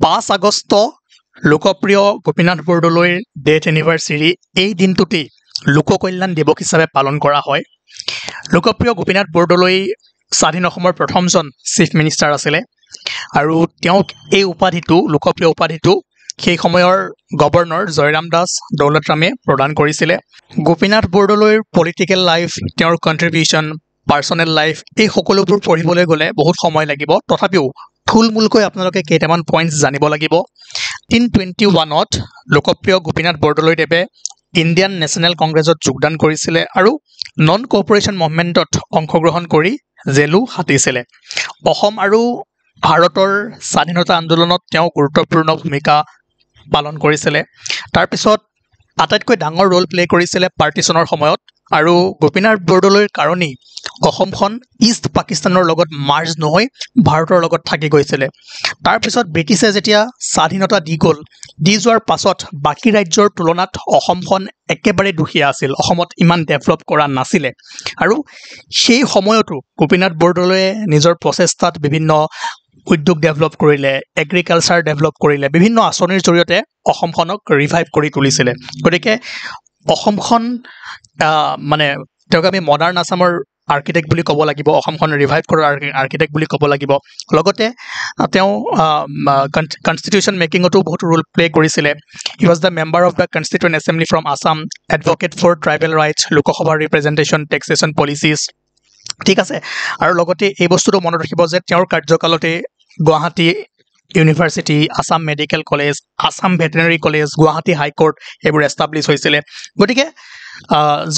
5 আগষ্ট লোকপ্ৰিয় গোপীনাথ বৰদলৈৰ death anniversary এই দিনটোতেই লোককল্যাণ দিৱস হিচাপে পালন কৰা হয়। লোকপ্ৰিয় গোপীনাথ বৰদলৈ স্বাধীন অসমৰ প্ৰথমজন চিফ মিনিষ্টাৰ আছিলে আৰু তেওঁক এই উপাধিটো লোকপ্ৰিয় উপাধিটো সেই সময়ৰ গভৰ্ণৰ জয়ৰাম দাস দৌলতৰামে প্ৰদান কৰিছিলে। গোপীনাথ বৰদলৈৰ পলিটিকেল লাইফ, তেওঁৰ কণ্ট্ৰিবিউশ্যন, পাৰ্চনেল লাইফ এই সকলোবোৰ পঢ়িবলৈ গ'লে বহুত সময় লাগিব। তথাপিও থুলমূলকৈ আপোনালোকে কেইটামান পইণ্টছ জানিব লাগিব। 1921ত লোকপ্ৰিয় গোপীনাথ বৰদলৈদেৱে ইণ্ডিয়ান নেশ্যনেল কংগ্ৰেছত যোগদান কৰিছিলে আৰু নন কৰ্পৰেশ্যন মুভমেণ্টত অংশগ্ৰহণ কৰি জেলো খাটিছিলে। অসম আৰু ভাৰতৰ স্বাধীনতা আন্দোলনত তেওঁ গুৰুত্বপূৰ্ণ ভূমিকা পালন কৰিছিলে। তাৰপিছত আটাইতকৈ ডাঙৰ ৰোল প্লে কৰিছিলে পাৰ্টিশ্যনৰ সময়ত আৰু গোপীনাথ বৰদলৈৰ কাৰণেই অসমখন ইষ্ট পাকিস্তানৰ লগত মাৰ্জ নহৈ ভাৰতৰ লগত থাকি গৈছিলে। তাৰপিছত ব্ৰিটিছে যেতিয়া স্বাধীনতা দি যোৱাৰ পাছত বাকী ৰাজ্যৰ তুলনাত অসমখন একেবাৰে দুখীয়া আছিল, অসমত ইমান ডেভেলপ কৰা নাছিলে আৰু সেই সময়তো গোপীনাথ বৰদলৈয়ে নিজৰ প্ৰচেষ্টাত বিভিন্ন উদ্যোগ ডেভেলপ কৰিলে, এগ্ৰিকালচাৰ ডেভেলপ কৰিলে, বিভিন্ন আঁচনিৰ জৰিয়তে অসমখনক ৰিভাইভ কৰি তুলিছিলে। গতিকে অসমখন মানে তেওঁক আমি মডাৰ্ণ আছামৰ আৰ্কিটেক্ট বুলি ক'ব লাগিব, অসমখন ৰিভাইভ কৰাৰ আৰ্কিটেক্ট বুলি ক'ব লাগিব। লগতে তেওঁ কনষ্টিটিউশ্যন মেকিঙতো বহুত ৰোল প্লে কৰিছিলে। He was the member of the constituent assembly from Assam, advocate for tribal rights, লোকসভাৰ ৰিপ্ৰেজেণ্টেশ্যন, টেক্সেশ্যন পলিচিছ। ঠিক আছে, আৰু লগতে এই বস্তুটো মনত ৰাখিব যে তেওঁৰ কাৰ্যকালতে Guwahati university, Assam medical college, Assam veterinary college, Guwahati high court এইবোৰ এষ্টাব্লিছ হৈছিলে। গতিকে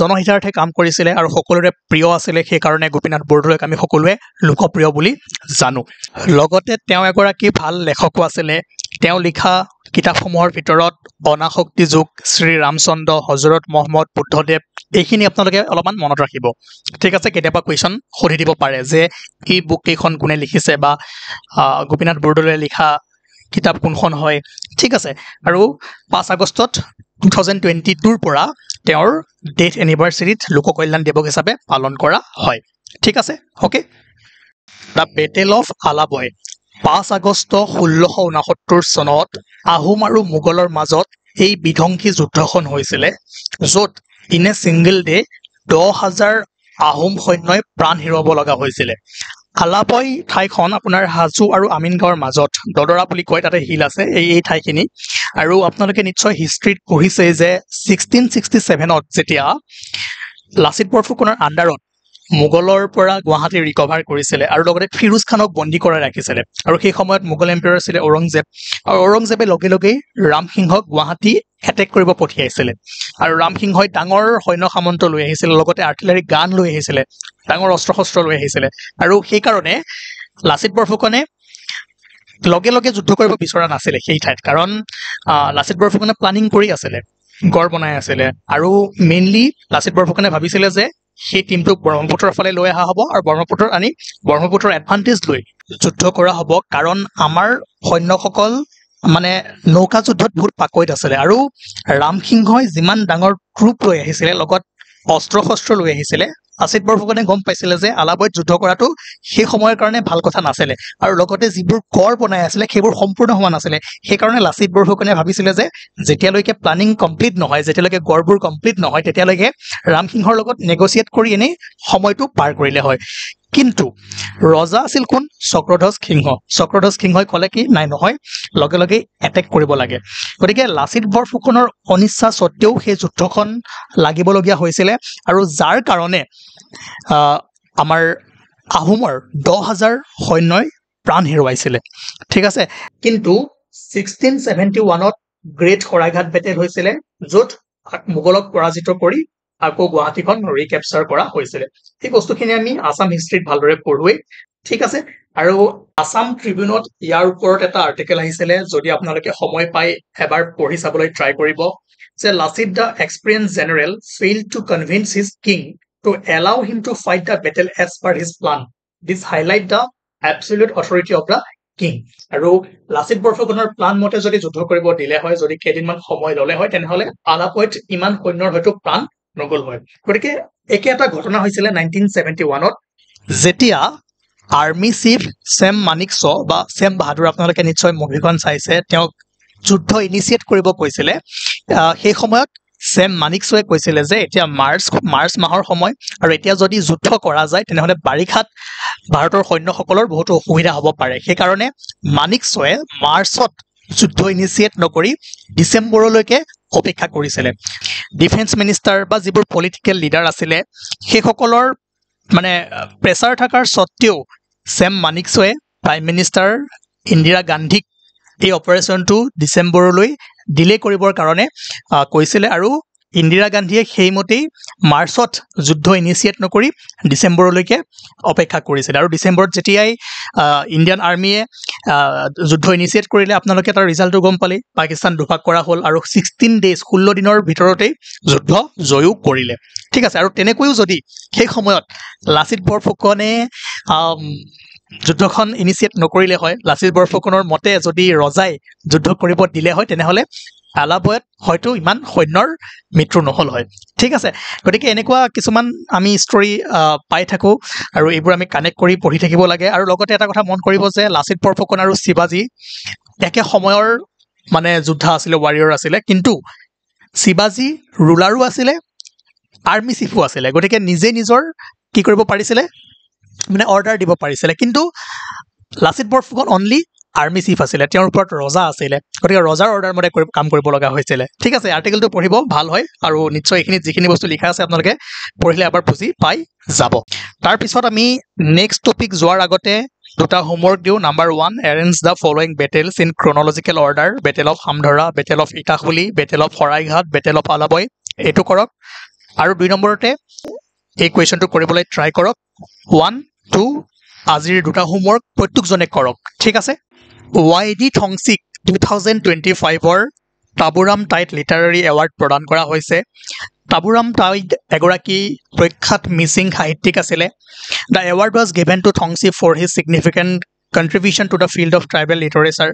জনহিতাৰ্থে কাম কৰিছিলে আৰু সকলোৰে প্ৰিয় আছিলে। সেইকাৰণে গোপীনাথ বৰদলৈক আমি সকলোৱে লোকপ্ৰিয় বুলি জানো। লগতে তেওঁ এগৰাকী ভাল লেখকো আছিলে। তেওঁ লিখা কিতাপসমূহৰ ভিতৰত অনাশক্তি যুগ, শ্ৰী ৰামচন্দ্ৰ, হজৰত মহম্মদ, বুদ্ধদেৱ এইখিনি আপোনালোকে অলপমান মনত ৰাখিব। ঠিক আছে, কেতিয়াবা কুৱেশ্যন সুধি দিব পাৰে যে এই বুক কেইখন কোনে লিখিছে বা গোপীনাথ বৰদলৈয়ে লিখা কিতাপ কোনখন হয়। ঠিক আছে, আৰু 5 আগষ্টত 2022ৰ পৰা তেওঁৰ ডেথ এনিভাৰ্চাৰীত লোককল্যাণ দিৱস হিচাপে পালন কৰা হয়। ঠিক আছে, okay. The battle of Alaboi 5 August 1669 চনত আহোম আৰু মোগলৰ মাজত এই বিধ্বংসী যুদ্ধখন হৈছিলে, য'ত in a single day 10,000 Ahom সৈন্যই প্ৰাণ হেৰুৱাব লগা হৈছিলে। আলাবৈ ঠাইখন আপোনাৰ হাজো আৰু আমিনগাঁৱৰ মাজত, দদৰা বুলি কয়, তাতে হিল আছে এই ঠাইখিনি। আৰু আপোনালোকে নিশ্চয় হিষ্ট্ৰীত পঢ়িছে যে 1667ত যেতিয়া লাচিত বৰফুকনৰ আণ্ডাৰত মোগলৰ পৰা গুৱাহাটী ৰিকভাৰ কৰিছিলে আৰু লগতে ফিৰোজ খানক বন্দী কৰাই ৰাখিছিলে। আৰু সেই সময়ত মোগল এম্পায়াৰ আছিলে ঔৰংজেব, আৰু ঔৰংজেবে লগে লগেই ৰামসিংহক গুৱাহাটী এটেক কৰিব পঠিয়াইছিলে। আৰু ৰামসিংহই ডাঙৰ সৈন্য সামন্ত লৈ আহিছিলে, লগতে আৰ্টিলাৰী গান লৈ আহিছিলে, ডাঙৰ অস্ত্ৰ শস্ত্ৰ লৈ আহিছিলে। আৰু সেইকাৰণে লাচিত বৰফুকনে লগে লগে যুদ্ধ কৰিব বিচৰা নাছিলে সেই ঠাইত, কাৰণ লাচিত বৰফুকনে প্লানিং কৰি আছিলে, গড় বনাই আছিলে। আৰু মেইনলি লাচিত বৰফুকনে ভাবিছিলে যে সেই টিমটোক ব্ৰহ্মপুত্ৰৰ ফালে লৈ অহা হ'ব আৰু ব্ৰহ্মপুত্ৰত আনি ব্ৰহ্মপুত্ৰৰ এডভান্টেজ লৈ যুদ্ধ কৰা হ'ব, কাৰণ আমাৰ সৈন্যসকল মানে নৌকা যুদ্ধত বহুত পাকৈত আছিলে। আৰু ৰামসিংহই যিমান ডাঙৰ ট্ৰুপ লৈ আহিছিলে, লগত অস্ত্ৰ শস্ত্ৰ লৈ আহিছিলে, লাচিত বৰফুকনে গম পাইছিলে যে আলাবৈত যুদ্ধ কৰাটো সেই সময়ৰ কাৰণে ভাল কথা নাছিলে। আৰু লগতে যিবোৰ গড় বনাই আছিলে সেইবোৰ সম্পূৰ্ণ হোৱা নাছিলে। সেইকাৰণে লাচিত বৰফুকনে ভাবিছিলে যে যেতিয়ালৈকে প্লানিং কমপ্লিট নহয়, যেতিয়ালৈকে গড়বোৰ কমপ্লিট নহয়, তেতিয়ালৈকে ৰামসিংহৰ লগত নেগচিয়েট কৰি এনেই সময়টো পাৰ কৰিলে হয়। কিন্তু ৰজা আছিল কোন? চক্ৰধ্বজ সিংহ। চক্ৰধ্বজ সিংহই ক'লে কি নাই, নহয়, লগে লগে এটেক কৰিব লাগে। গতিকে লাচিত বৰফুকনৰ অনিচ্ছা স্বত্বেও সেই যুদ্ধখন লাগিবলগীয়া হৈছিলে, আৰু যাৰ কাৰণে আমাৰ আহোমৰ 10,000 সৈন্যই প্ৰাণ হেৰুৱাইছিলে। ঠিক আছে, কিন্তু 1671ত গ্ৰেট শৰাইঘাট বেটেল হৈছিলে, য'ত মোগলক পৰাজিত কৰি আকৌ গুৱাহাটীখন ৰিকেপচাৰ কৰা হৈছিলে। সেই বস্তুখিনি আমি আছাম হিষ্ট্ৰীত ভালদৰে পঢ়োৱেই। ঠিক আছে, আৰু আছাম ট্ৰিবিউনত ইয়াৰ ওপৰত এটা আৰ্টিকেল আহিছিলে, যদি আপোনালোকে সময় পাই এবাৰ পঢ়ি চাবলৈ ট্ৰাই কৰিব, যে Lachit the experience general field to convince his king to allow him to fight the battle as per his plan. This highlight the absolute authority of the king. আৰু লাচিত বৰফুকনৰ প্লান মতে যদি যুদ্ধ কৰিব দিলে হয়, যদি কেইদিনমান সময় ল'লে হয়, তেনেহ'লে আলাবৈত ইমান সৈন্যৰ হয়তো প্ৰাণ নগ'ল হয়। গতিকে একে এটা ঘটনা হৈছিলে 1971ত, যেতিয়া আৰ্মি চিফ ছেম মানিকশ্ব বা ছেম বাহাদুৰ আপোনালোকে নিশ্চয় মুভিখন চাইছে তেওঁক যুদ্ধ ইনিচিয়েট কৰিব কৈছিলে সেই সময়ত ছেম মানিকশ্বই কৈছিলে যে এতিয়া মাৰ্চ মাহৰ সময় আৰু এতিয়া যদি যুদ্ধ কৰা যায় তেনেহ'লে বাৰিষাত ভাৰতৰ সৈন্যসকলৰ বহুতো অসুবিধা হ'ব পাৰে সেইকাৰণে মানিকশ্বয়ে মাৰ্চত যুদ্ধ ইনিচিয়েট নকৰি ডিচেম্বৰলৈকে অপেক্ষা কৰিছিলে ডিফেন্স মিনিষ্টাৰ বা যিবোৰ পলিটিকেল লিডাৰ আছিলে সেইসকলৰ মানে প্ৰেছাৰ থকাৰ সত্ত্বেও ছেম মানিকশ্বয়ে প্ৰাইম মিনিষ্টাৰ ইন্দিৰা গান্ধীক এই অপাৰেশ্যনটো ডিচেম্বৰলৈ ডিলে কৰিবৰ কাৰণে কৈছিলে আৰু ইন্দিৰা গান্ধীয়ে সেইমতেই মাৰ্চত যুদ্ধ ইনিচিয়েট নকৰি ডিচেম্বৰলৈকে অপেক্ষা কৰিছিলে আৰু ডিচেম্বৰত যেতিয়াই ইণ্ডিয়ান আৰ্মিয়ে যুদ্ধ ইনিচিয়েট কৰিলে আপোনালোকে তাৰ ৰিজাল্টটো গম পালে পাকিস্তান দুভাগ কৰা হ'ল আৰু 16 ডেজ 16 দিনৰ ভিতৰতেই যুদ্ধ জয়ো কৰিলে ঠিক আছে আৰু তেনেকৈও যদি সেই সময়ত লাচিত বৰফুকনে যুদ্ধখন ইনিচিয়েট নকৰিলে হয় লাচিত বৰফুকনৰ মতে যদি ৰজাই যুদ্ধ কৰিব দিলে হয় তেনেহ'লে আলাবয়ত হয়তো ইমান সৈন্যৰ মৃত্যু নহ'ল হয় ঠিক আছে গতিকে এনেকুৱা কিছুমান আমি ষ্টৰী পাই থাকোঁ আৰু এইবোৰ আমি কানেক্ট কৰি পঢ়ি থাকিব লাগে আৰু লগতে এটা কথা মন কৰিব যে লাচিত বৰফুকন আৰু শিৱাজী একে সময়ৰ মানে যোদ্ধা আছিলে ৱাৰিয়ৰ আছিলে কিন্তু শিৱাজী ৰুলাৰো আছিলে আৰ্মি চিফো আছিলে গতিকে নিজে নিজৰ কি কৰিব পাৰিছিলে মানে অৰ্ডাৰ দিব পাৰিছিলে কিন্তু Lachit Borphukan only army chief আছিলে তেওঁৰ ওপৰত ৰজা আছিলে গতিকে ৰজাৰ অৰ্ডাৰ মতে কাম কৰিব লগা হৈছিলে ঠিক আছে আৰ্টিকেলটো পঢ়িব ভাল হয় আৰু নিশ্চয় এইখিনিত যিখিনি বস্তু লিখা আছে আপোনালোকে পঢ়িলে এবাৰ বুজি পাই যাব তাৰপিছত আমি নেক্সট টপিক যোৱাৰ আগতে দুটা হোমৱৰ্ক দিওঁ number 1 arrange the following battles in chronological order battle of Hamdhara battle of Itakhuli battle of Saraighat battle of Alaboi এইটো কৰক আৰু 2 নম্বৰতে এই কুৱেশ্যনটো কৰিবলৈ ট্ৰাই কৰক 1 2 আজিৰ দুটা হোমৱৰ্ক প্ৰত্যেকজনে কৰক ঠিক আছে ৱাইডি থংচিক 2025ৰ টাবুৰাম টাইড লিটাৰেৰী এৱাৰ্ড প্ৰদান কৰা হৈছে টাবুৰাম টাইড এগৰাকী প্ৰখ্যাত মিচিং সাহিত্যিক আছিলে the award was given to Thongchi for his significant contribution to the field of tribal literature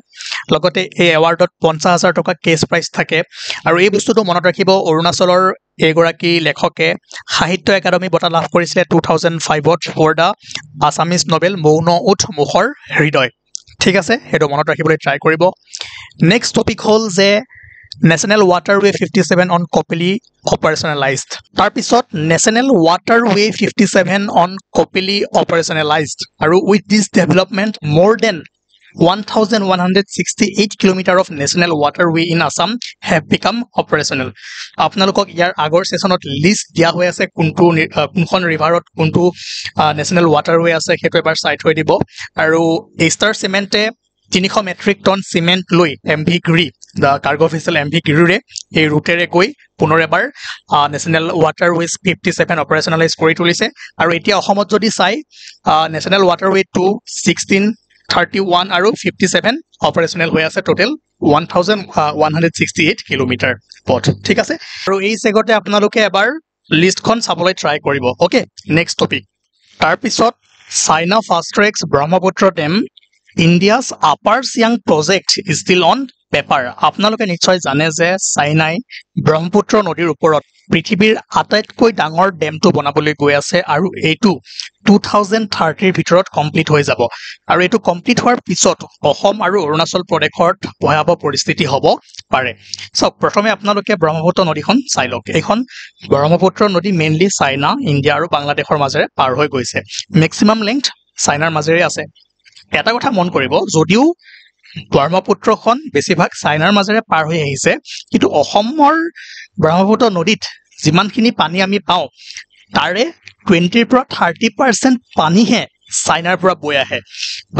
লগতে এই এৱাৰ্ডত 50,000 টকা কেছ প্ৰাইজ থাকে আৰু এই বস্তুটো মনত ৰাখিব অৰুণাচলৰ এগৰাকী লেখকে সাহিত্য একাডেমী বঁটা লাভ কৰিছিলে 2005ত ফৰ দ্য আছামিজ নভেল মৌন ওঠ মুখৰ হৃদয় ঠিক আছে সেইটো মনত ৰাখিবলৈ ট্ৰাই কৰিব নেক্সট টপিক হ'ল যে national waterway 57 on Kopili operationalised তাৰপিছত national waterway 57 on Kopili operationalised আৰু with this development more than 1168 kilometres of national waterway in Assam have become operational আপোনালোকক ইয়াৰ আগৰ ছেশ্যনত লিষ্ট দিয়া হৈ আছে কোনখন ৰিভাৰত কোনটো নেশ্যনেল ৱাটাৰৱে আছে সেইটো এবাৰ চাই থৈ দিব আৰু এইষ্টাৰ চিমেণ্টে 300 মেট্ৰিক টন চিমেণ্ট লৈ MV Giri the cargo vessel MV গিৰিৰে এই ৰুটেৰে গৈ পুনৰ এবাৰ নেশ্যনেল ৱাটাৰৱেজ 57 অপাৰেশ্যনেলাইজ কৰি তুলিছে আৰু এতিয়া অসমত যদি চাই নেশ্যনেল ৱাটাৰৱে 2 16 31 আৰু 57 অপাৰেশ্যনেল হৈ আছে টোটেল 1168 কিলোমিটাৰ পথ ঠিক আছে আৰু এই চেগতে আপোনালোকে এবাৰ লিষ্টখন চাবলৈ ট্ৰাই কৰিব ওকে নেক্সট টপিক তাৰপিছত China fast tracks Brahmaputra dam India's upper Siang project still on paper আপোনালোকে নিশ্চয় জানে যে চাইনাই ব্ৰহ্মপুত্ৰ নদীৰ ওপৰত পৃথিৱীৰ আটাইতকৈ ডাঙৰ ডেমটো বনাবলৈ গৈ আছে আৰু এইটো 2030ৰ ভিতৰত কমপ্লিট হৈ যাব আৰু এইটো কমপ্লিট হোৱাৰ পিছত অসম আৰু অৰুণাচল প্ৰদেশত ভয়াৱহ পৰিস্থিতি হ'ব পাৰে সব প্ৰথমে আপোনালোকে ব্ৰহ্মপুত্ৰ নদীখন চাই লওক এইখন ব্ৰহ্মপুত্ৰ নদী মেইনলি চাইনা ইণ্ডিয়া আৰু বাংলাদেশৰ মাজেৰে পাৰ হৈ গৈছে মেক্সিমাম লেংথ চাইনাৰ মাজেৰে আছে এটা কথা মন কৰিব যদিও ব্ৰহ্মপুত্ৰখন বেছিভাগ চাইনাৰ মাজেৰে পাৰ হৈ আহিছে কিন্তু অসমৰ ব্ৰহ্মপুত্ৰ নদীত যিমানখিনি পানী আমি পাওঁ তাৰে 20 পৰা 30% পানীহে চাইনাৰ পৰা বৈ আহে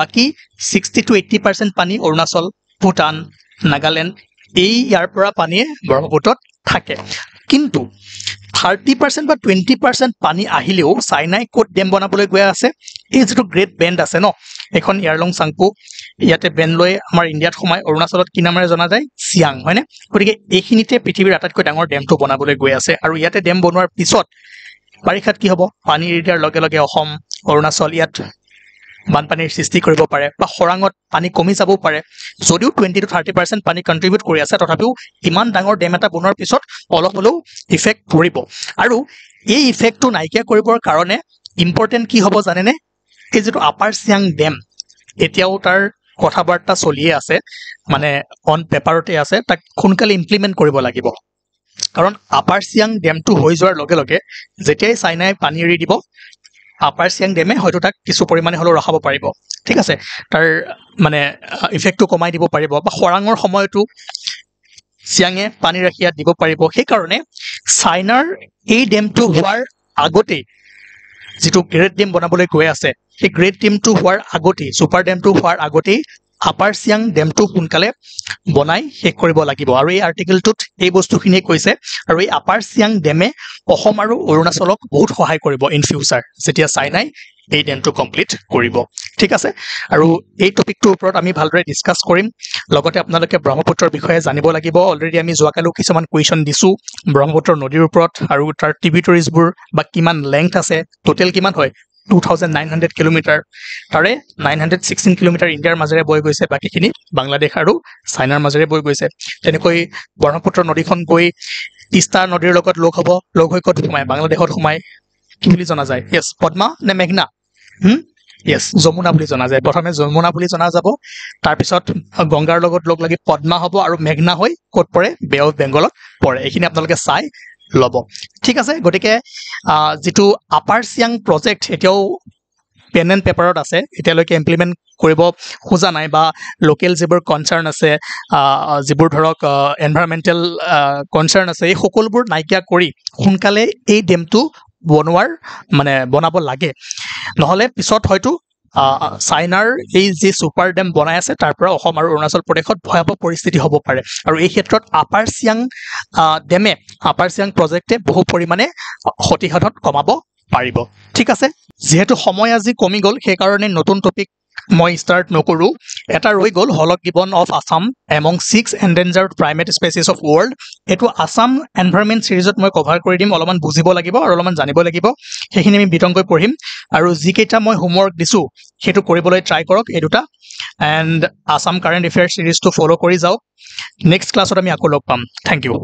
বাকি 60 to 80% পানী অৰুণাচল ভূটান নাগালেণ্ড এই ইয়াৰ পৰা পানীয়ে ব্ৰহ্মপুত্ৰত থাকে কিন্তু 30% বা 20% পানী আহিলেও চাইনাই ক'ত ডেম বনাবলৈ গৈ আছে এই যেটো গ্ৰেট বেণ্ড আছে ন এখন ইয়াৰলং চাংপু ইয়াতে বেণ্ড লৈ আমাৰ ইণ্ডিয়াত সোমাই অৰুণাচলত কি নামেৰে জনা যায় চিয়াং হয়নে গতিকে এইখিনিতে পৃথিৱীৰ আটাইতকৈ ডাঙৰ ডেমটো বনাবলৈ গৈ আছে আৰু ইয়াতে ডেম বনোৱাৰ পিছত বাৰিষাত কি হ'ব পানী এৰি দিয়াৰ লগে লগে অসম অৰুণাচল ইয়াত বানপানীৰ সৃষ্টি কৰিব পাৰে বা খৰাঙত পানী কমি যাব পাৰে যদিও 20 to 30% পানী কন্ট্ৰিবিউট কৰি আছে তথাপিও ইমান ডাঙৰ ডেম এটা বনোৱাৰ পিছত অলপ হ'লেও ইফেক্ট পৰিব আৰু এই ইফেক্টটো নাইকিয়া কৰিবৰ কাৰণে ইম্পৰ্টেণ্ট কি হ'ব জানেনে এই যেটো আপাৰ চিয়াং ডেম এতিয়াও তাৰ কথাবাৰ্তা চলিয়ে আছে মানে অন পেপাৰতে আছে তাক সোনকালে ইমপ্লিমেন্ট কৰিব লাগিব কাৰণ আপাৰ চিয়াং ডেমটো হৈ যোৱাৰ লগে লগে যেতিয়াই চাইনাই পানী এৰি দিব আপাৰ চিয়াং ডেমে হয়তো তাক কিছু পৰিমাণে হলেও ৰখাব পাৰিব ঠিক আছে তাৰ মানে ইফেক্টটো কমাই দিব পাৰিব বা খৰাঙৰ সময়তো চিয়াঙে পানী ৰাখিয়া দিব পাৰিব সেই কাৰণে চাইনাৰ এই ডেমটো হোৱাৰ আগতে যেটো গ্ৰেট ডেম বনাবলৈ গৈ আছে সেই গ্ৰেট ডেমটো হোৱাৰ আগতে সুপাৰ ডেমটো হোৱাৰ আগতে আপাৰ চিয়াং ডেমটো সোনকালে বনাই শেষ কৰিব লাগিব আৰু এই আৰ্টিকেলটোত এই বস্তুখিনি কৈছে আৰু এই আপাৰ চিয়াং ডেমে অসম আৰু অৰুণাচলক বহুত সহায় কৰিব ইন ফিউচাৰ যেতিয়া চাইনাই এই ডেমটো কমপ্লিট কৰিব ঠিক আছে আৰু এই টপিকটোৰ ওপৰত আমি ভালদৰে ডিসকাস কৰিম লগতে আপোনালোকে ব্ৰহ্মপুত্ৰৰ বিষয়ে জানিব লাগিব অলৰেডি আমি যোৱাকালো কিছুমান কুৱেশ্যন দিছো ব্ৰহ্মপুত্ৰ নদীৰ ওপৰত আৰু তাৰ ট্ৰিবিউটাৰিজবোৰ বা কিমান লেংথ আছে টোটেল কিমান হয় 2900 কিলোমিটাৰ তাৰে 916 কিলোমিটাৰ ইণ্ডিয়াৰ মাজেৰে বৈ গৈছে বাকিখিনি বাংলাদেশ আৰু চাইনাৰ মাজেৰে বৈ গৈছে তেনেকৈ ব্ৰহ্মপুত্ৰ নদীখন গৈ তিস্তা নদীৰ লগত লগ হৈ ক'ত সোমায় বাংলাদেশত সোমায় কি বুলি জনা যায় ইয়েস পদ্মা নে মেঘনা ইয়েস যমুনা বুলি জনা যায় প্ৰথমে যমুনা বুলি জনা যাব তাৰ পিছত গংগাৰ লগত লগ লাগি পদ্মা হ'ব আৰু মেঘনা হৈ ক'ত পৰে বে অফ বেংগলত পৰে এইখিনি আপোনালোকে চাই লব ঠিক আছে গটিকে যেটো আপাৰ চিয়াং প্ৰজেক্ট এতিয়াও পেন এণ্ড পেপাৰত আছে এতিয়ালৈকে ইমপ্লিমেন্ট কৰিব খোজা নাই বা লোকেল যিবোৰ কনচাৰ্ন আছে যিবোৰ ধৰক এনভাইৰনমেন্টাল কনচাৰ্ন আছে এই সকলোবোৰ নাইকিয়া কৰি সোনকালে এই ডেমটো বনাব লাগে নহলে পিছত হয়তো চাইনাৰ এই যে সুপাৰ ডেম বনাই আছে তাৰ পৰা অসম আৰু অৰুণাচল প্ৰদেশত ভয়াবহ পৰিস্থিতি হ'ব পাৰে আৰু এই ক্ষেত্ৰত আপাৰ চিয়াং প্ৰজেক্টে বহু পৰিমাণে ক্ষতিসাধন কমাব পাৰিব ঠিক আছে যেহেতু সময় আজি কমি গল সেই কাৰণে নতুন টপিক মই স্টাৰ্ট নকৰো এটা ৰৈ গল hoolock gibbon of Assam among 6 endangered primate species of world এটো আসাম এনভাইৰনমেন্ট সিৰিজত মই কভাৰ কৰি দিম অলপমান বুজিব লাগিব আৰু অলপমান জানিব লাগিব সেইখিনি আমি বিতংকৈ পঢ়িম আৰু যি কেইটা মই হোমৱৰ্ক দিছো হেতু কৰিবলৈ ট্ৰাই কৰক এই দুটা এন্ড আসাম কাৰেন্ট এফেয়াৰ সিৰিজটো ফলো কৰি যাওক নেক্সট ক্লাছত আমি আকৌ লগ পাম থ্যাংক ইউ